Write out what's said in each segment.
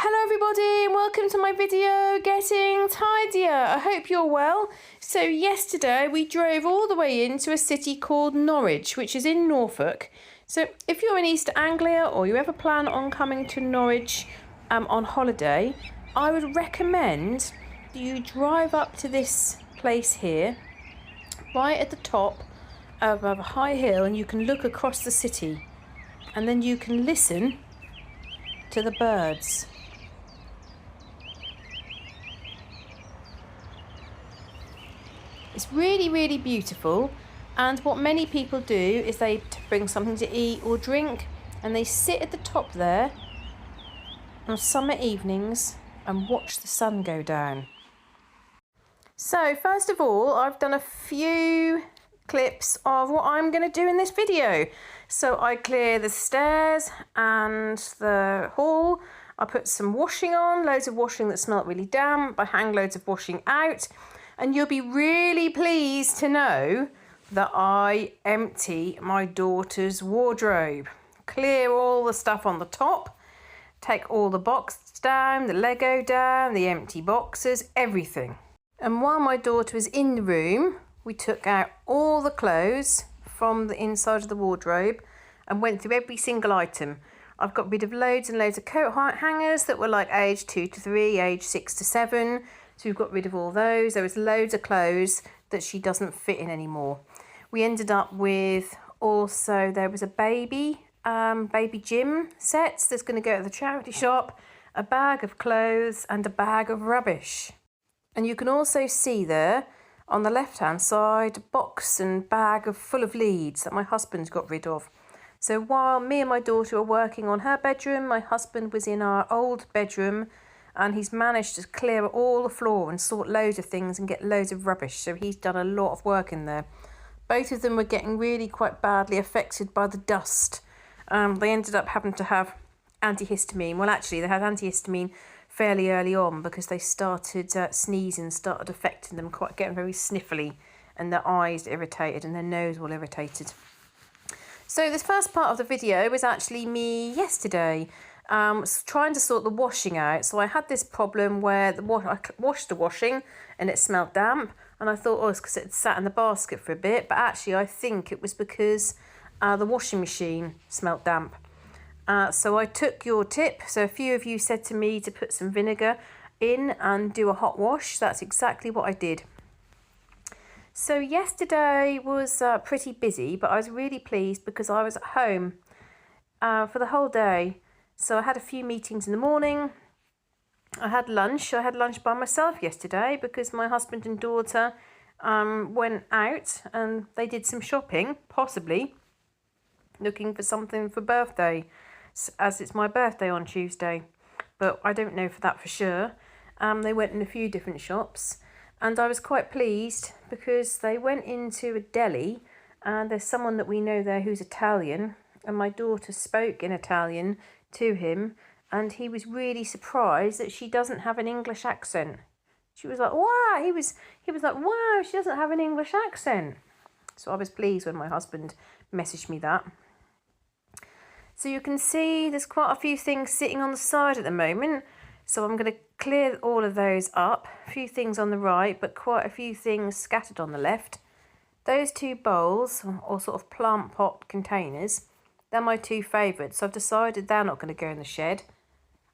Hello everybody and welcome to my video Getting Tidier. I hope you're well. So yesterday we drove all the way into a city called Norwich, which is in Norfolk. So if you're in East Anglia or you ever plan on coming to Norwich on holiday, I would recommend you drive up to this place here, right at the top of a high hill, and you can look across the city and then you can listen to the birds. It's really, really beautiful, and what many people do is they bring something to eat or drink and they sit at the top there on summer evenings and watch the sun go down. So first of all, I've done a few clips of what I'm going to do in this video. So I clear the stairs and the hall. I put some washing on, loads of washing that smelled really damp. I hang loads of washing out. And you'll be really pleased to know that I empty my daughter's wardrobe. Clear all the stuff on the top, take all the boxes down, the Lego down, the empty boxes, everything. And while my daughter was in the room, we took out all the clothes from the inside of the wardrobe and went through every single item. I've got rid of loads and loads of coat hangers that were like age 2 to 3, age 6 to 7. So we've got rid of all those. There was loads of clothes that she doesn't fit in anymore. We ended up with also, there was a baby gym set that's going to go to the charity shop, a bag of clothes and a bag of rubbish. And you can also see there on the left hand side a box and bag full of leads that my husband's got rid of. So while me and my daughter were working on her bedroom, my husband was in our old bedroom, and he's managed to clear all the floor and sort loads of things and get loads of rubbish. So he's done a lot of work in there. Both of them were getting really quite badly affected by the dust. They ended up having to have antihistamine. Well, actually, they had antihistamine fairly early on because they started sneezing, started affecting them, quite getting very sniffly, and their eyes irritated and their nose all irritated. So this first part of the video was actually me yesterday. Trying to sort the washing out. So I had this problem where I washed the washing and it smelled damp, and I thought, oh, it's because it sat in the basket for a bit, but actually I think it was because the washing machine smelled damp. So I took your tip. So a few of you said to me to put some vinegar in and do a hot wash. That's exactly what I did. So yesterday was pretty busy, but I was really pleased because I was at home for the whole day. So I had a few meetings in the morning. I had lunch. I had lunch by myself yesterday because my husband and daughter went out and they did some shopping, possibly looking for something for birthday, as it's my birthday on Tuesday. But I don't know for that for sure. They went in a few different shops, and I was quite pleased because they went into a deli, and there's someone that we know there who's Italian, and my daughter spoke in Italian to him, and he was really surprised that she doesn't have an English accent. She was like, wow, he was like, wow, she doesn't have an English accent. So I was pleased when my husband messaged me that. So you can see there's quite a few things sitting on the side at the moment, so I'm going to clear all of those up. A few things on the right, but quite a few things scattered on the left. Those two bowls, or sort of plant pot containers, they're my two favourites, so I've decided they're not going to go in the shed.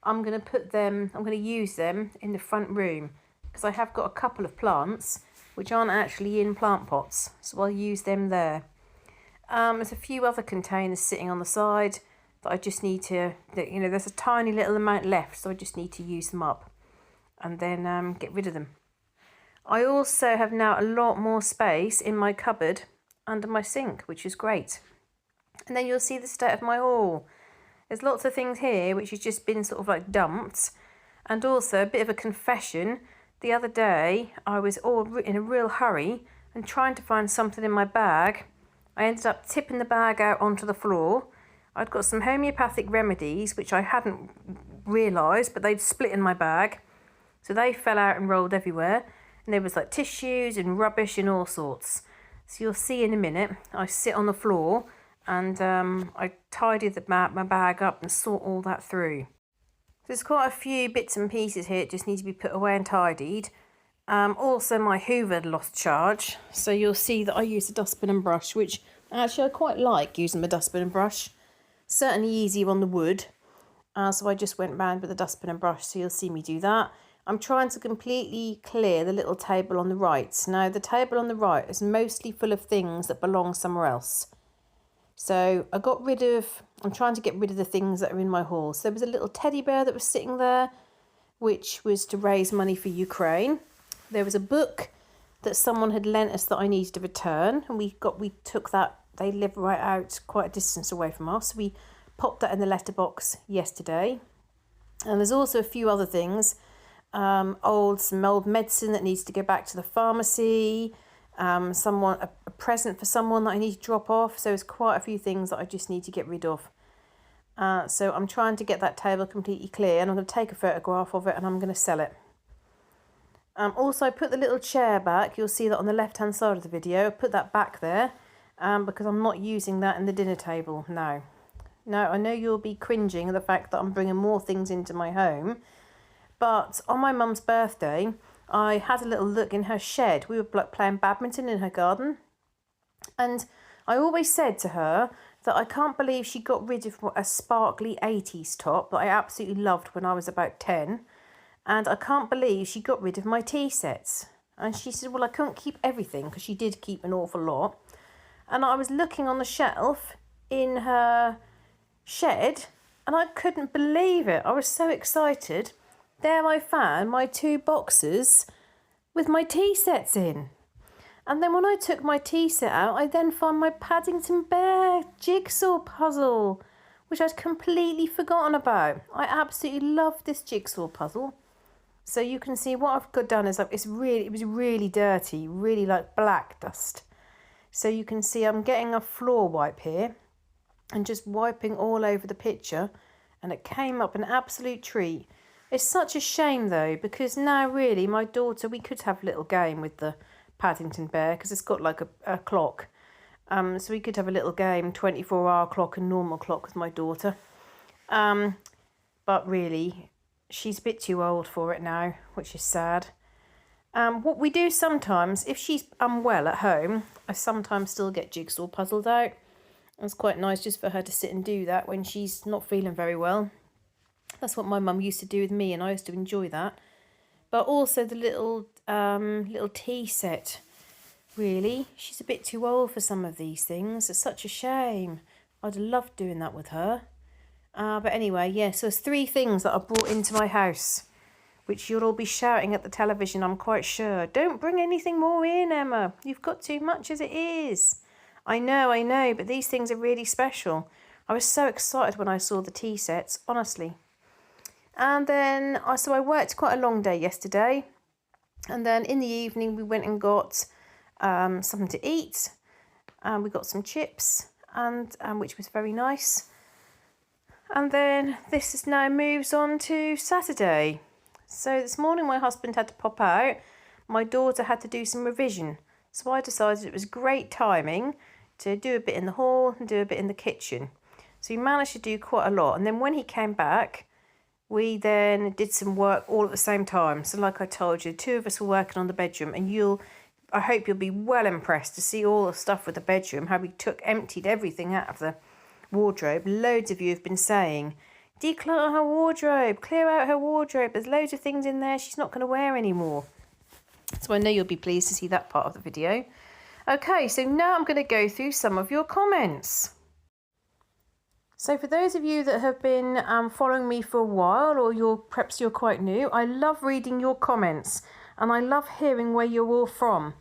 I'm going to use them in the front room because I have got a couple of plants which aren't actually in plant pots, so I'll use them there. There's a few other containers sitting on the side that I just need to, there's a tiny little amount left, so I just need to use them up and then get rid of them. I also have now a lot more space in my cupboard under my sink, which is great. And then you'll see the state of my haul. There's lots of things here which has just been sort of like dumped. And also a bit of a confession. The other day I was all in a real hurry and trying to find something in my bag. I ended up tipping the bag out onto the floor. I'd got some homeopathic remedies which I hadn't realised, but they'd split in my bag. So they fell out and rolled everywhere. And there was like tissues and rubbish and all sorts. So you'll see in a minute. I sit on the floor and I tidied my bag up and sort all that through. There's quite a few bits and pieces here that just need to be put away and tidied. Also, my Hoover lost charge, so you'll see that I use a dustbin and brush, which actually I quite like using the dustbin and brush. Certainly easier on the wood. So I just went round with the dustbin and brush, so you'll see me do that. I'm trying to completely clear the little table on the right. Now, the table on the right is mostly full of things that belong somewhere else. So I'm trying to get rid of the things that are in my haul. So there was a little teddy bear that was sitting there, which was to raise money for Ukraine. There was a book that someone had lent us that I needed to return, and we took that. They live right out quite a distance away from us. We popped that in the letterbox yesterday. And there's also a few other things. Some old medicine that needs to go back to the pharmacy. A present for someone that I need to drop off. So there's quite a few things that I just need to get rid of. So I'm trying to get that table completely clear, and I'm going to take a photograph of it and I'm going to sell it. Also, I put the little chair back. You'll see that on the left-hand side of the video. I put that back there because I'm not using that in the dinner table now. Now, I know you'll be cringing at the fact that I'm bringing more things into my home, but on my mum's birthday, I had a little look in her shed. We were playing badminton in her garden, and I always said to her that I can't believe she got rid of a sparkly 80s top that I absolutely loved when I was about 10. And I can't believe she got rid of my tea sets. And she said, well, I couldn't keep everything, because she did keep an awful lot. And I was looking on the shelf in her shed, and I couldn't believe it. I was so excited. There I found my 2 boxes with my tea sets in. And then when I took my tea set out, I then found my Paddington Bear jigsaw puzzle, which I'd completely forgotten about. I absolutely love this jigsaw puzzle. So you can see what I've done is it was really dirty, really like black dust. So you can see I'm getting a floor wipe here and just wiping all over the picture, and it came up an absolute treat. It's such a shame though, because now really my daughter, we could have a little game with the Paddington Bear because it's got like a clock. So we could have a little game, 24-hour clock and normal clock with my daughter. But really, she's a bit too old for it now, which is sad. What we do sometimes, if she's unwell at home, I sometimes still get jigsaw puzzles out. It's quite nice just for her to sit and do that when she's not feeling very well. That's what my mum used to do with me, and I used to enjoy that. But also the little tea set. Really, she's a bit too old for some of these things. It's such a shame. I'd love doing that with her. But anyway, yeah, so there's 3 things that I brought into my house, which you'll all be shouting at the television, I'm quite sure. Don't bring anything more in, Emma. You've got too much as it is. I know, but these things are really special. I was so excited when I saw the tea sets, honestly. And then, so I worked quite a long day yesterday. And then in the evening, we went and got something to eat. We got some chips, and which was very nice. And then this now moves on to Saturday. So this morning my husband had to pop out. My daughter had to do some revision. So I decided it was great timing to do a bit in the hall and do a bit in the kitchen. So we managed to do quite a lot. And then when he came back, we then did some work all at the same time. So like I told you, 2 of us were working on the bedroom, and I hope you'll be well impressed to see all the stuff with the bedroom, how we emptied everything out of the wardrobe. Loads of you have been saying, declutter her wardrobe, clear out her wardrobe, there's loads of things in there she's not going to wear anymore. So I know you'll be pleased to see that part of the video. Okay, so now I'm going to go through some of your comments. So for those of you that have been following me for a while, or perhaps you're quite new, I love reading your comments and I love hearing where you're all from.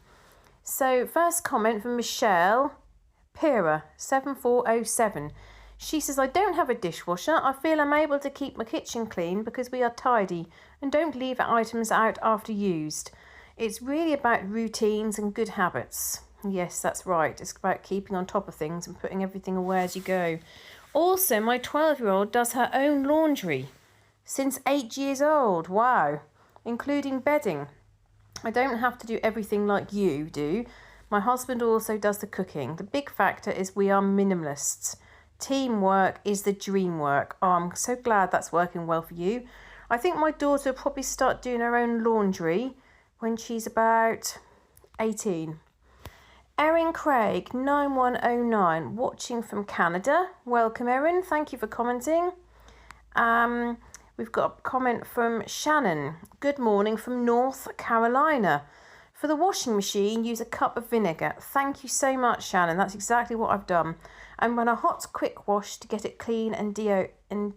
So first comment from Michelle Pira 7407. She says, I don't have a dishwasher. I feel I'm able to keep my kitchen clean because we are tidy and don't leave items out after used. It's really about routines and good habits. Yes, that's right. It's about keeping on top of things and putting everything away as you go. Also, my 12-year-old does her own laundry since 8 years old. Wow. Including bedding. I don't have to do everything like you do. My husband also does the cooking. The big factor is we are minimalists. Teamwork is the dream work. Oh, I'm so glad that's working well for you. I think my daughter will probably start doing her own laundry when she's about 18. Erin Craig 9109 watching from Canada. Welcome Erin, thank you for commenting. We've got a comment from Shannon. Good morning from North Carolina. For the washing machine, use a cup of vinegar. Thank you so much, Shannon. That's exactly what I've done. And run a hot, quick wash to get it clean and deodorized.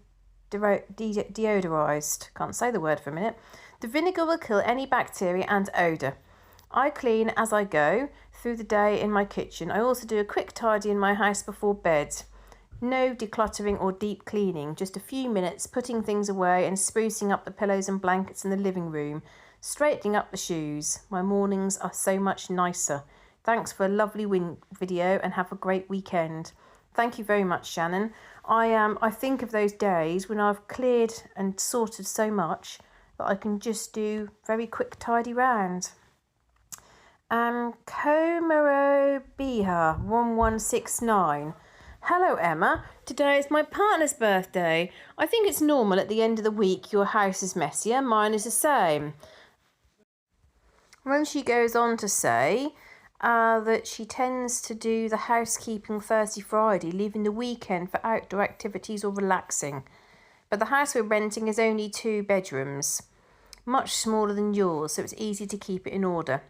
Can't say the word for a minute. The vinegar will kill any bacteria and odour. I clean as I go through the day in my kitchen. I also do a quick tidy in my house before bed. No decluttering or deep cleaning, just a few minutes putting things away and sprucing up the pillows and blankets in the living room, straightening up the shoes. My mornings are so much nicer. Thanks for a lovely video and have a great weekend. Thank you very much, Shannon. I think of those days when I've cleared and sorted so much that I can just do very quick tidy round. Komaro Biha 1169. Hello Emma, today is my partner's birthday. I think it's normal at the end of the week your house is messier, mine is the same. When she goes on to say that she tends to do the housekeeping Thursday, Friday, leaving the weekend for outdoor activities or relaxing. But the house we're renting is only 2 bedrooms, much smaller than yours, so it's easy to keep it in order.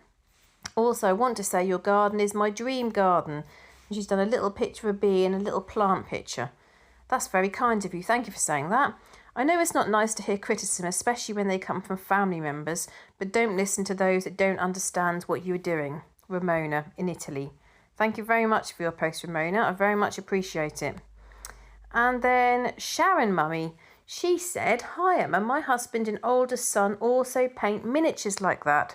Also, I want to say your garden is my dream garden. She's done a little picture of a bee and a little plant picture. That's very kind of you. Thank you for saying that. I know it's not nice to hear criticism, especially when they come from family members, but don't listen to those that don't understand what you are doing. Ramona in Italy. Thank you very much for your post, Ramona. I very much appreciate it. And then Sharon Mummy. She said, hi Emma, my husband and oldest son also paint miniatures like that.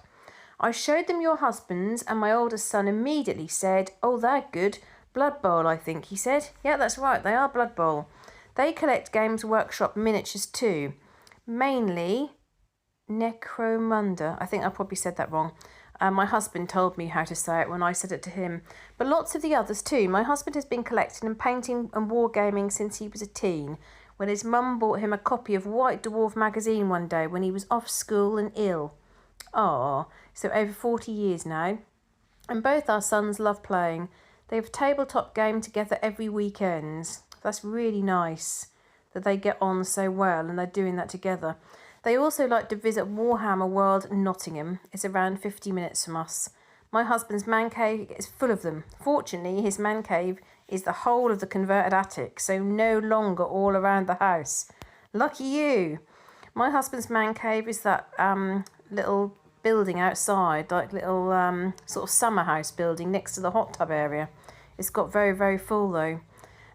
I showed them your husband's and my oldest son immediately said, oh, they're good. Blood Bowl, I think, he said. Yeah, that's right, they are Blood Bowl. They collect Games Workshop miniatures too. Mainly Necromunda. I think I probably said that wrong. My husband told me how to say it when I said it to him. But lots of the others too. My husband has been collecting and painting and wargaming since he was a teen, when his mum bought him a copy of White Dwarf magazine one day when he was off school and ill. Oh, so over 40 years now. And both our sons love playing. They have a tabletop game together every weekend. That's really nice that they get on so well and they're doing that together. They also like to visit Warhammer World in Nottingham. It's around 50 minutes from us. My husband's man cave is full of them. Fortunately, his man cave is the whole of the converted attic, so no longer all around the house. Lucky you. My husband's man cave is that little building outside, like little sort of summer house building next to the hot tub area. It's got very, very full though.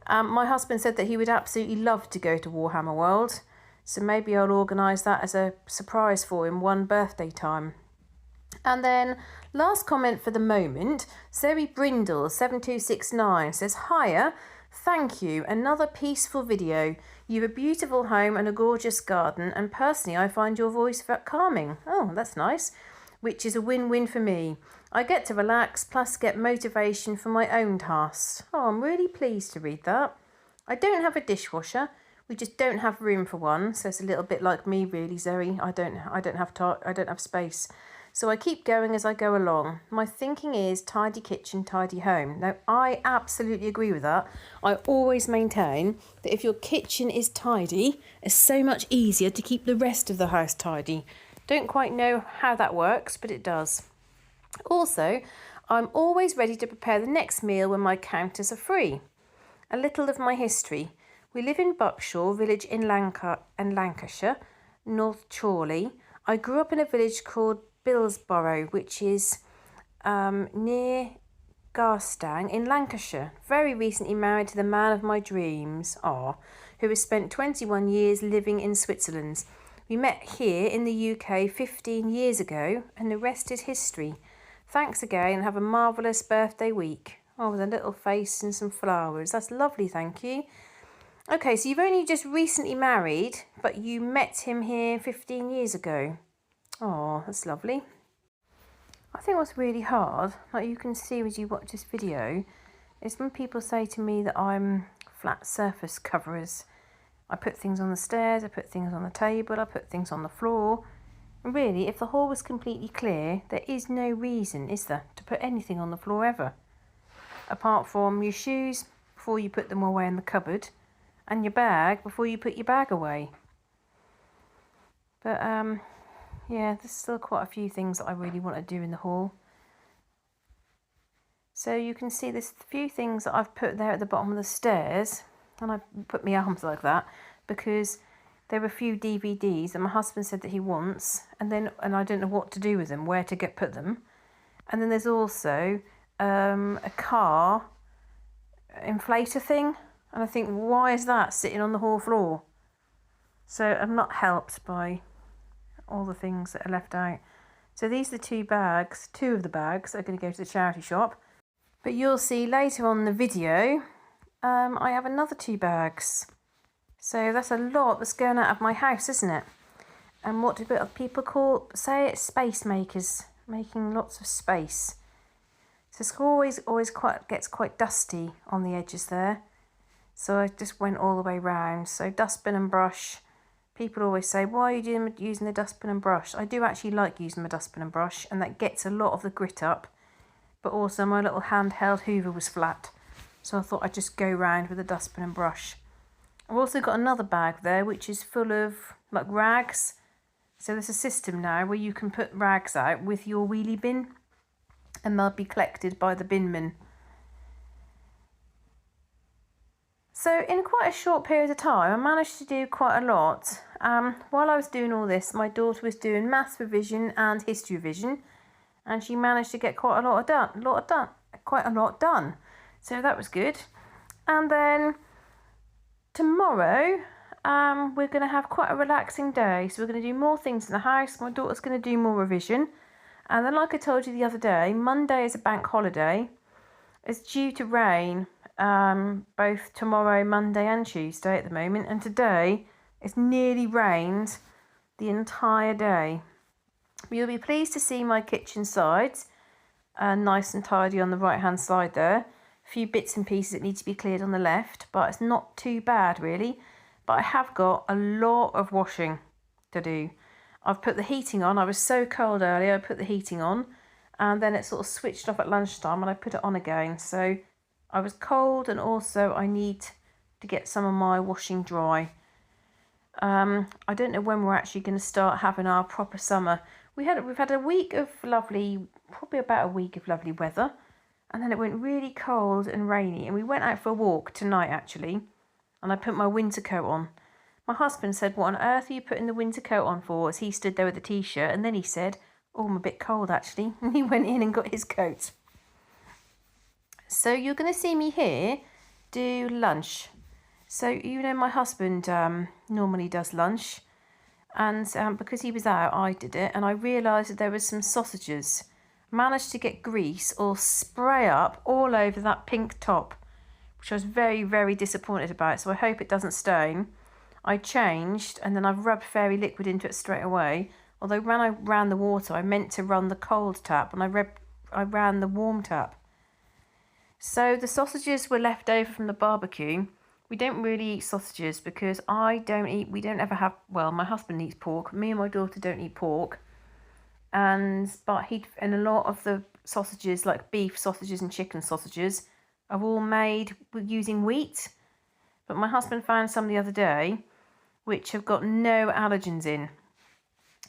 My husband said that he would absolutely love to go to Warhammer World, so maybe I'll organise that as a surprise for him one birthday time. And then last comment for the moment, Zoe Brindle 7269 says, hiya, thank you, another peaceful video. You have a beautiful home and a gorgeous garden, and personally I find your voice very calming. Oh, that's nice, which is a win-win for me. I get to relax plus get motivation for my own tasks. Oh, I'm really pleased to read that. I don't have a dishwasher. We just don't have room for one, so it's a little bit like me really, Zoe. I don't have space. So I keep going as I go along. My thinking is tidy kitchen, tidy home. Now, I absolutely agree with that. I always maintain that if your kitchen is tidy, it's so much easier to keep the rest of the house tidy. Don't quite know how that works, but it does. Also, I'm always ready to prepare the next meal when my counters are free. A little of my history. We live in Buckshaw village in Lancashire, North Chorley. I grew up in a village called Billsborough, which is near Garstang in Lancashire. Very recently married to the man of my dreams, who has spent 21 years living in Switzerland. We met here in the UK 15 years ago, and the rest is history. Thanks again and have a marvellous birthday week. Oh, with a little face and some flowers. That's lovely, thank you. Okay, so you've only just recently married, but you met him here 15 years ago. Oh, that's lovely. I think what's really hard, like you can see as you watch this video, is when people say to me that I'm flat surface coverers. I put things on the stairs, I put things on the table, I put things on the floor. And really, if the hall was completely clear, there is no reason, is there, to put anything on the floor ever. Apart from your shoes before you put them away in the cupboard, and your bag before you put your bag away. But yeah, there's still quite a few things that I really want to do in the hall. So you can see there's a few things that I've put there at the bottom of the stairs, and I put my arms like that because there were a few DVDs that my husband said that he wants, and I don't know what to do with them, where to put them. And then there's also a car inflator thing, and I think, why is that sitting on the hall floor? So I'm not helped by all the things that are left out. So these are the two of the bags are going to go to the charity shop. But you'll see later on in the video, I have another 2 bags. So that's a lot that's going out of my house, isn't it? And what do people say it's space makers, making lots of space. So it's always gets quite dusty on the edges there. So I just went all the way round. So dustbin and brush. People always say, why are you using the dustbin and brush? I do actually like using my dustbin and brush, and that gets a lot of the grit up. But also my little handheld hoover was flat, so I thought I'd just go round with a dustbin and brush. I've also got another bag there which is full of like rags. So there's a system now where you can put rags out with your wheelie bin and they'll be collected by the binman. So in quite a short period of time I managed to do quite a lot. While I was doing all this, my daughter was doing maths revision and history revision, and she managed to get quite a lot done. So that was good. And then tomorrow, we're going to have quite a relaxing day. So we're going to do more things in the house. My daughter's going to do more revision. And then, like I told you the other day, Monday is a bank holiday. It's due to rain both tomorrow, Monday and Tuesday at the moment. And today, it's nearly rained the entire day. You'll be pleased to see my kitchen sides, nice and tidy on the right hand side there. A few bits and pieces that need to be cleared on the left, but it's not too bad really. But I have got a lot of washing to do. I've put the heating on. I was so cold earlier, I put the heating on, and then it sort of switched off at lunchtime and I put it on again. So I was cold, and also I need to get some of my washing dry. I don't know when we're actually going to start having our proper summer. We've had a week of probably about a week of lovely weather, and then it went really cold and rainy, and we went out for a walk tonight actually, and I put my winter coat on. My husband said, what on earth are you putting the winter coat on for? As he stood there with the t-shirt, and then he said, oh, I'm a bit cold actually, and he went in and got his coat. So you're going to see me here do lunch. So you know my husband normally does lunch. And because he was out, I did it, and I realised that there was some sausages. Managed to get grease or spray up all over that pink top, which I was very, very disappointed about, so I hope it doesn't stain. I changed, and then I've rubbed fairy liquid into it straight away. Although when I ran the water, I meant to run the cold tap, and I ran the warm tap. So the sausages were left over from the barbecue. We don't really eat sausages because we don't ever have, well, my husband eats pork. Me and my daughter don't eat pork. And a lot of the sausages, like beef sausages and chicken sausages, are all made using wheat. But my husband found some the other day which have got no allergens in.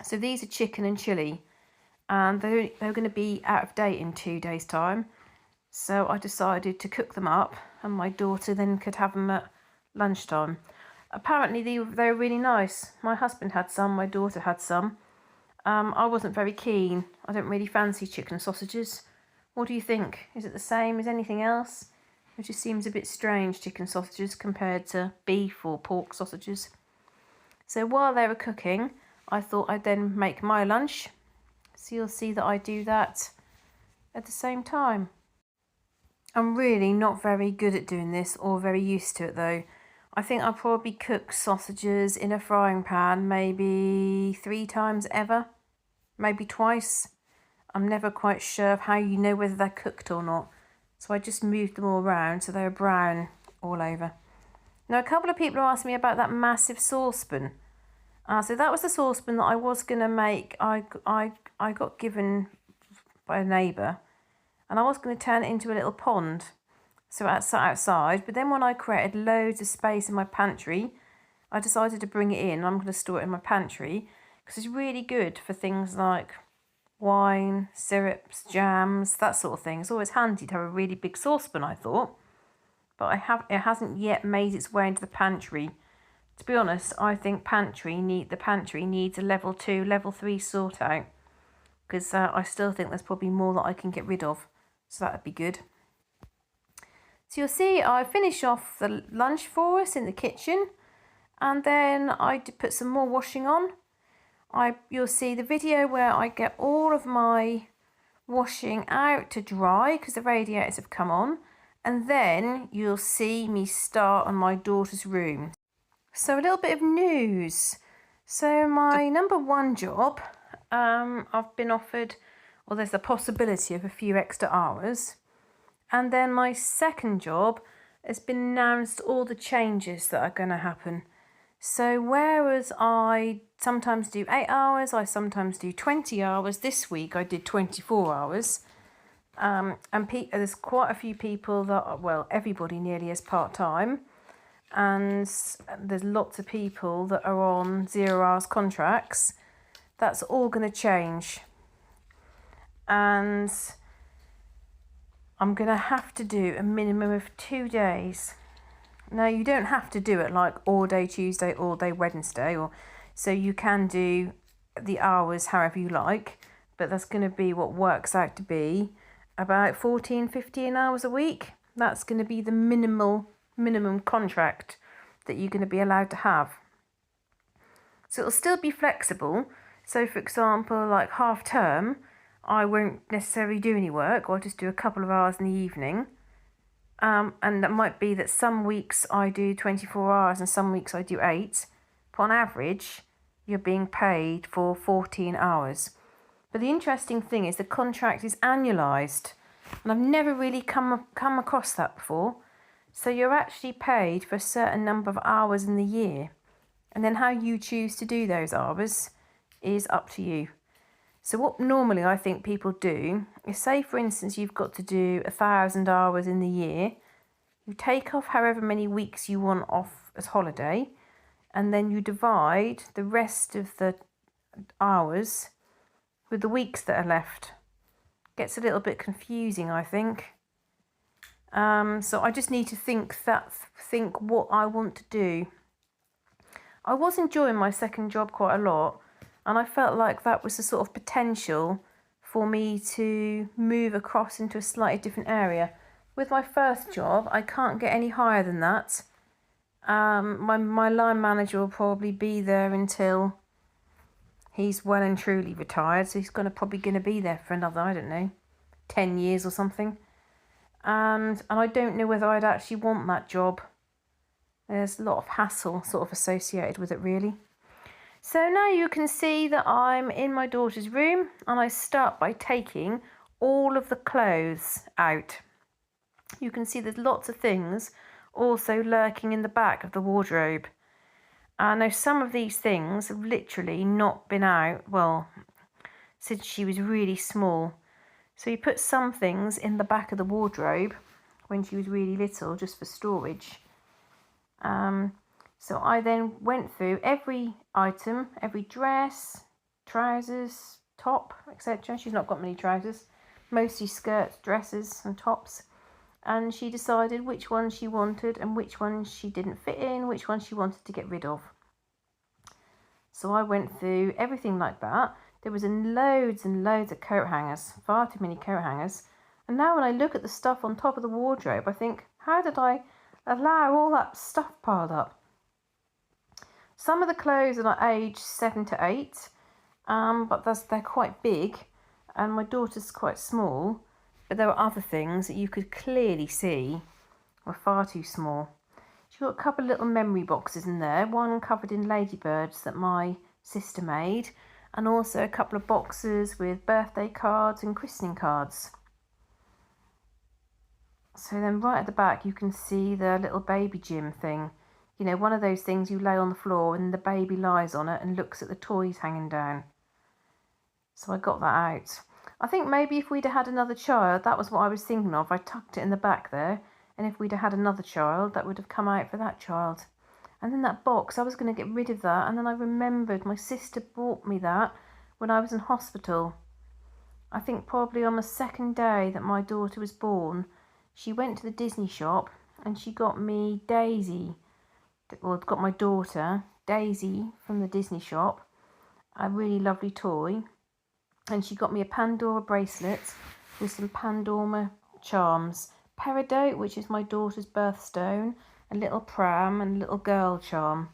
So these are chicken and chilli, and they're going to be out of date in 2 days' time. So I decided to cook them up, and my daughter then could have them at lunchtime. Apparently they were really nice. My husband had some, my daughter had some. I wasn't very keen. I don't really fancy chicken sausages. What do you think? Is it the same as anything else? It just seems a bit strange, chicken sausages, compared to beef or pork sausages. So while they were cooking, I thought I'd then make my lunch. So you'll see that I do that at the same time. I'm really not very good at doing this, or very used to it though. I think I'll probably cook sausages in a frying pan maybe 3 times ever, maybe twice. I'm never quite sure of how you know whether they're cooked or not. So I just moved them all around so they were brown all over. Now, a couple of people are asking me about that massive saucepan. So that was the saucepan that I was going to make. I got given by a neighbour, and I was going to turn it into a little pond. So outside, but then when I created loads of space in my pantry, I decided to bring it in. I'm going to store it in my pantry because it's really good for things like wine, syrups, jams, that sort of thing. It's always handy to have a really big saucepan, I thought. But it hasn't yet made its way into the pantry. To be honest, I think the pantry needs a level 2, level 3 sort out, because I still think there's probably more that I can get rid of. So that would be good. So you'll see I finish off the lunch for us in the kitchen, and then I put some more washing on. You'll see the video where I get all of my washing out to dry because the radiators have come on, and then you'll see me start on my daughter's room. So a little bit of news. So my number 1 job, I've been offered, or there's the possibility of a few extra hours. And then my second job has been announced all the changes that are going to happen. So whereas I sometimes do 8 hours, I sometimes do 20 hours. This week I did 24 hours. And there's quite a few people that, everybody nearly is part-time. And there's lots of people that are on 0 hours contracts. That's all going to change. And I'm going to have to do a minimum of 2 days. Now, you don't have to do it like all day Tuesday, all day Wednesday, so you can do the hours however you like, but that's going to be what works out to be about 14, 15 hours a week. That's going to be the minimum contract that you're going to be allowed to have. So it'll still be flexible. So for example, like half term, I won't necessarily do any work. I'll just do a couple of hours in the evening. And that might be that some weeks I do 24 hours and some weeks I do 8. But on average, you're being paid for 14 hours. But the interesting thing is the contract is annualised. And I've never really come across that before. So you're actually paid for a certain number of hours in the year. And then how you choose to do those hours is up to you. So what normally I think people do is, say for instance you've got to do 1,000 hours in the year, you take off however many weeks you want off as holiday, and then you divide the rest of the hours with the weeks that are left. Gets a little bit confusing, I think. So I just need to think what I want to do. I was enjoying my second job quite a lot, and I felt like that was the sort of potential for me to move across into a slightly different area. With my first job, I can't get any higher than that. My line manager will probably be there until he's well and truly retired. So he's probably going to be there for another, I don't know, 10 years or something. And I don't know whether I'd actually want that job. There's a lot of hassle sort of associated with it, really. So now you can see that I'm in my daughter's room, and I start by taking all of the clothes out. You can see there's lots of things also lurking in the back of the wardrobe. Now some of these things have literally not been out, since she was really small. So you put some things in the back of the wardrobe when she was really little, just for storage. So I then went through every item, every dress, trousers, top, etc. She's not got many trousers, mostly skirts, dresses and tops. And she decided which ones she wanted and which ones she didn't fit in, which ones she wanted to get rid of. So I went through everything like that. There was loads and loads of coat hangers, far too many coat hangers. And now when I look at the stuff on top of the wardrobe, I think, how did I allow all that stuff piled up? Some of the clothes are like age 7 to 8, but they're quite big, and my daughter's quite small. But there were other things that you could clearly see were far too small. She's got a couple of little memory boxes in there, one covered in ladybirds that my sister made, and also a couple of boxes with birthday cards and christening cards. So then right at the back you can see the little baby gym thing. You know, one of those things you lay on the floor and the baby lies on it and looks at the toys hanging down. So I got that out. I think maybe if we'd have had another child, that was what I was thinking of. I tucked it in the back there, and if we'd have had another child, that would have come out for that child. And then that box, I was going to get rid of that, and then I remembered my sister bought me that when I was in hospital. I think probably on the second day that my daughter was born, she went to the Disney shop and she got me Daisy, well, got my daughter Daisy from the Disney shop, a really lovely toy, and she got me a Pandora bracelet with some Pandora charms, peridot, which is my daughter's birthstone, a little pram and a little girl charm.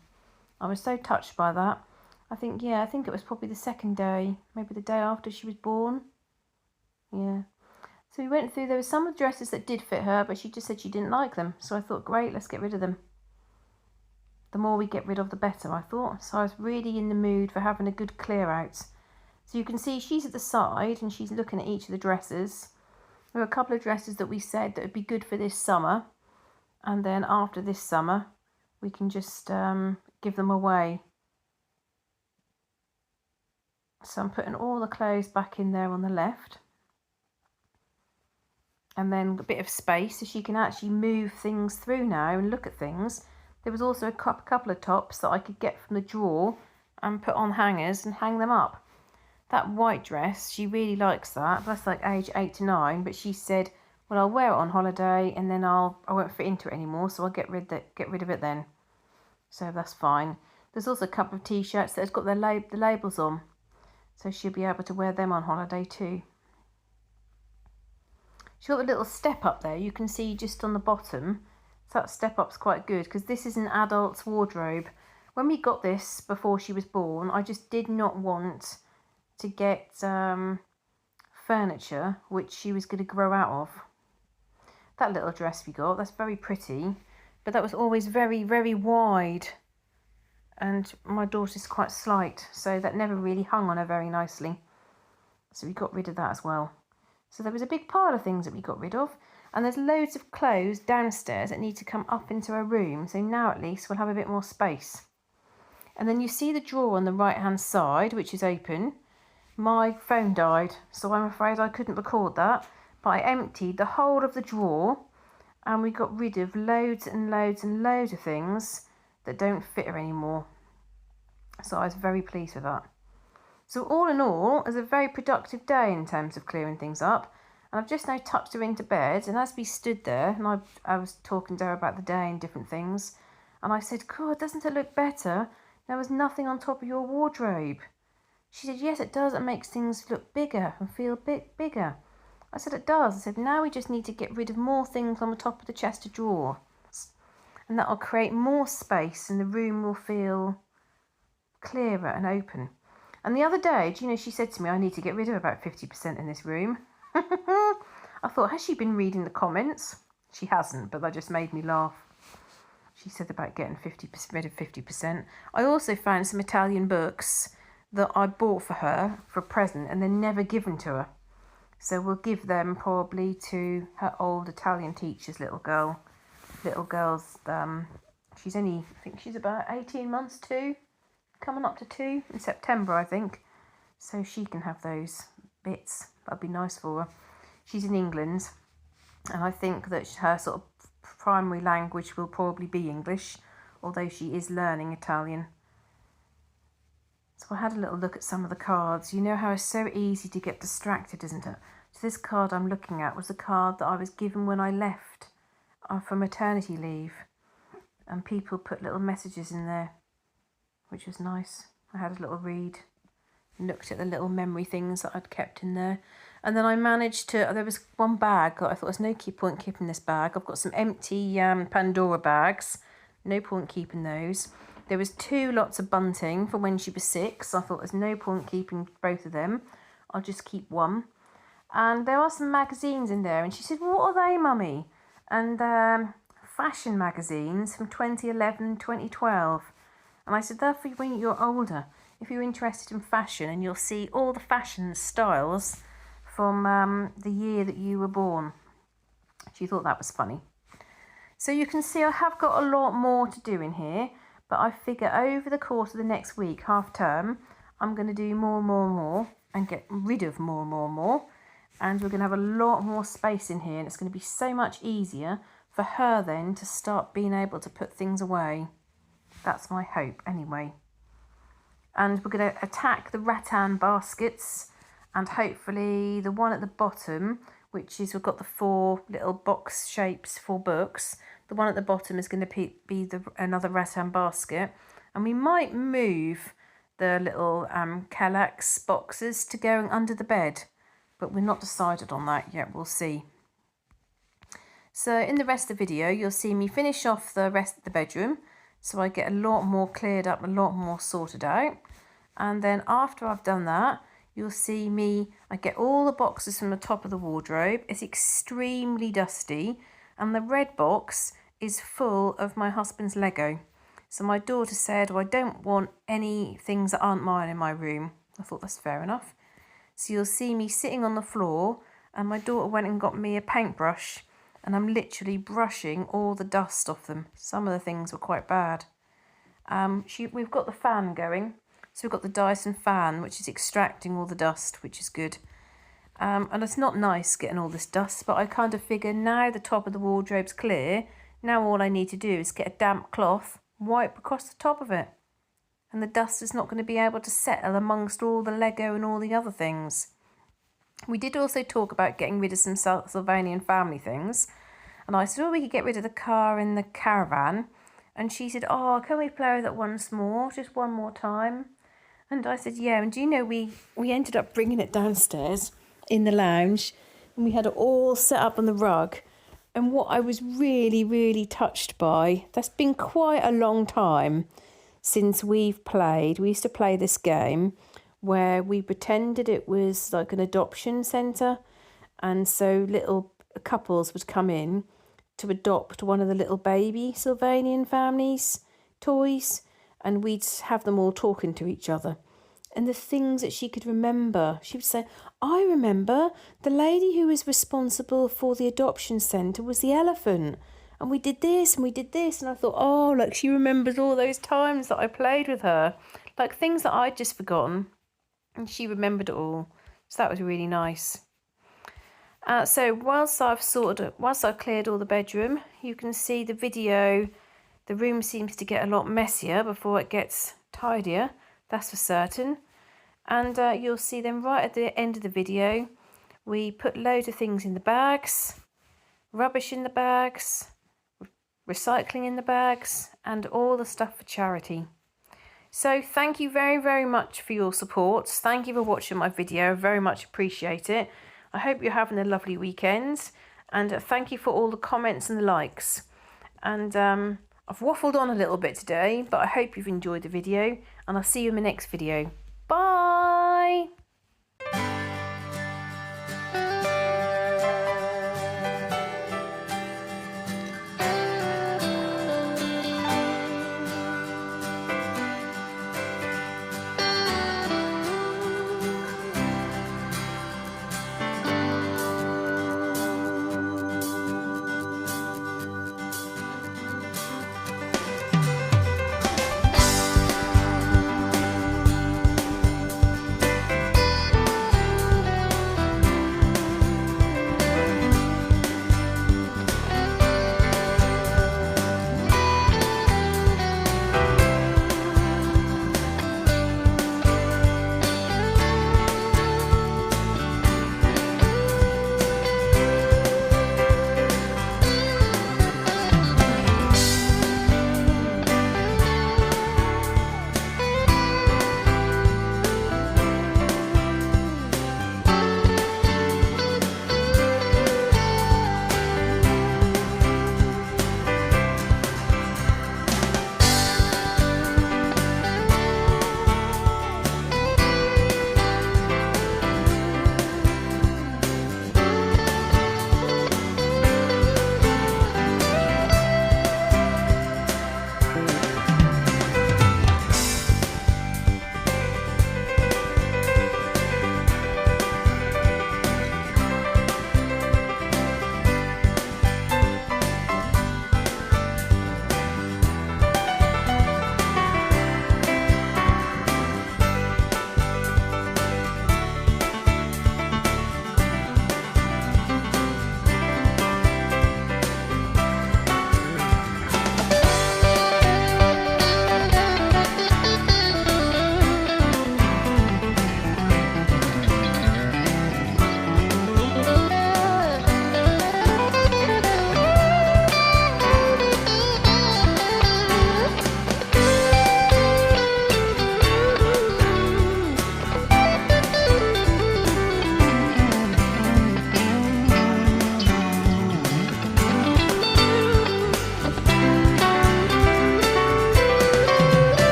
I was so touched by that. I think it was probably the second day, maybe the day after she was born. Yeah. So we went through, there were some dresses that did fit her, but she just said she didn't like them. So I thought, great, let's get rid of them. The more we get rid of, the better, I thought. So I was really in the mood for having a good clear out. So you can see she's at the side and she's looking at each of the dresses. There were a couple of dresses that we said that would be good for this summer. And then after this summer, we can just give them away. So I'm putting all the clothes back in there on the left. And then a bit of space so she can actually move things through now and look at things. There was also a couple of tops that I could get from the drawer and put on hangers and hang them up. That white dress, she really likes that. That's like age 8 to 9, but she said, well, I'll wear it on holiday and then I won't fit into it anymore, so I'll get rid of it then. So that's fine. There's also a couple of t-shirts that has got the labels on, so she'll be able to wear them on holiday too. She's got a little step up there, you can see just on the bottom. So that step up's quite good because this is an adult's wardrobe. When we got this before she was born, I just did not want to get furniture which she was going to grow out of. That little dress we got, that's very pretty, but that was always very, very wide. And my daughter's quite slight, so that never really hung on her very nicely. So we got rid of that as well. So there was a big pile of things that we got rid of. And there's loads of clothes downstairs that need to come up into her room. So now at least we'll have a bit more space. And then you see the drawer on the right hand side, which is open. My phone died, so I'm afraid I couldn't record that. But I emptied the whole of the drawer and we got rid of loads and loads and loads of things that don't fit her anymore. So I was very pleased with that. So all in all, it was a very productive day in terms of clearing things up. And I've just now tucked her into bed, and as we stood there, and I was talking to her about the day and different things, and I said, God, doesn't it look better? There was nothing on top of your wardrobe. She said, yes, it does. It makes things look bigger and feel a bit bigger. I said, it does. I said, now we just need to get rid of more things on the top of the chest of drawers. And that will create more space and the room will feel clearer and open. And the other day, do you know, she said to me, I need to get rid of about 50% in this room. I thought, has she been reading the comments? She hasn't, but that just made me laugh. She said about getting rid of 50%. I also found some Italian books that I bought for her for a present and they're never given to her. So we'll give them probably to her old Italian teacher's little girl. Little girl's, she's only, I think she's about 18 months, 2, coming up to 2 in September, I think. So she can have those bits. That'd be nice for her. She's in England, and I think that her sort of primary language will probably be English, although she is learning Italian. So I had a little look at some of the cards. You know how it's so easy to get distracted, isn't it? So this card I'm looking at was the card that I was given when I left for maternity leave, and people put little messages in there, which was nice. I had a little read, looked at the little memory things that I'd kept in there, and then I managed to, there was one bag that I thought there's no point keeping this bag. I've got some empty Pandora bags, no point keeping those. There was 2 lots of bunting for when she was 6, so I thought there's no point keeping both of them. I'll just keep one. And there are some magazines in there, and she said, well, what are they, Mummy? And fashion magazines from 2011, 2012. And I said, they're for when you're older. If you're interested in fashion, and you'll see all the fashion styles from the year that you were born. She thought that was funny. So you can see I have got a lot more to do in here, but I figure over the course of the next week, half term, I'm going to do more and more and more and get rid of more and more and more. And we're going to have a lot more space in here, and it's going to be so much easier for her then to start being able to put things away. That's my hope anyway. And we're going to attack the rattan baskets, and hopefully the one at the bottom, which is, we've got the 4 little box shapes for books. The one at the bottom is going to be another rattan basket. And we might move the little Kallax boxes to going under the bed, but we're not decided on that yet. We'll see. So in the rest of the video, you'll see me finish off the rest of the bedroom, so I get a lot more cleared up, a lot more sorted out. And then after I've done that, you'll see me, I get all the boxes from the top of the wardrobe. It's extremely dusty, and the red box is full of my husband's Lego. So my daughter said, well, I don't want any things that aren't mine in my room. I thought that's fair enough. So you'll see me sitting on the floor, and my daughter went and got me a paintbrush, and I'm literally brushing all the dust off them. Some of the things were quite bad. We've got the fan going. So we've got the Dyson fan, which is extracting all the dust, which is good. And it's not nice getting all this dust, but I kind of figure now the top of the wardrobe's clear, now all I need to do is get a damp cloth, wipe across the top of it. And the dust is not going to be able to settle amongst all the Lego and all the other things. We did also talk about getting rid of some Sylvanian family things. And I said, oh, we could get rid of the car and the caravan. And she said, oh, can we play with it once more, just one more time? And I said, yeah. And do you know, we ended up bringing it downstairs in the lounge, and we had it all set up on the rug. And what I was really, really touched by, that's been quite a long time since we've played. We used to play this game where we pretended it was like an adoption centre, and so little couples would come in to adopt one of the little baby Sylvanian families' toys, and we'd have them all talking to each other. And the things that she could remember, she would say, I remember the lady who was responsible for the adoption centre was the elephant. And we did this and we did this. And I thought, oh, like she remembers all those times that I played with her. Like things that I'd just forgotten. And she remembered it all. So that was really nice. So whilst I've cleared all the bedroom, you can see the video, the room seems to get a lot messier before it gets tidier. That's for certain. And you'll see then right at the end of the video, we put loads of things in the bags, rubbish in the bags, recycling in the bags, and all the stuff for charity. So thank you very, very much for your support. Thank you for watching my video. I very much appreciate it. I hope you're having a lovely weekend, and thank you for all the comments and the likes. And I've waffled on a little bit today, but I hope you've enjoyed the video, and I'll see you in the next video.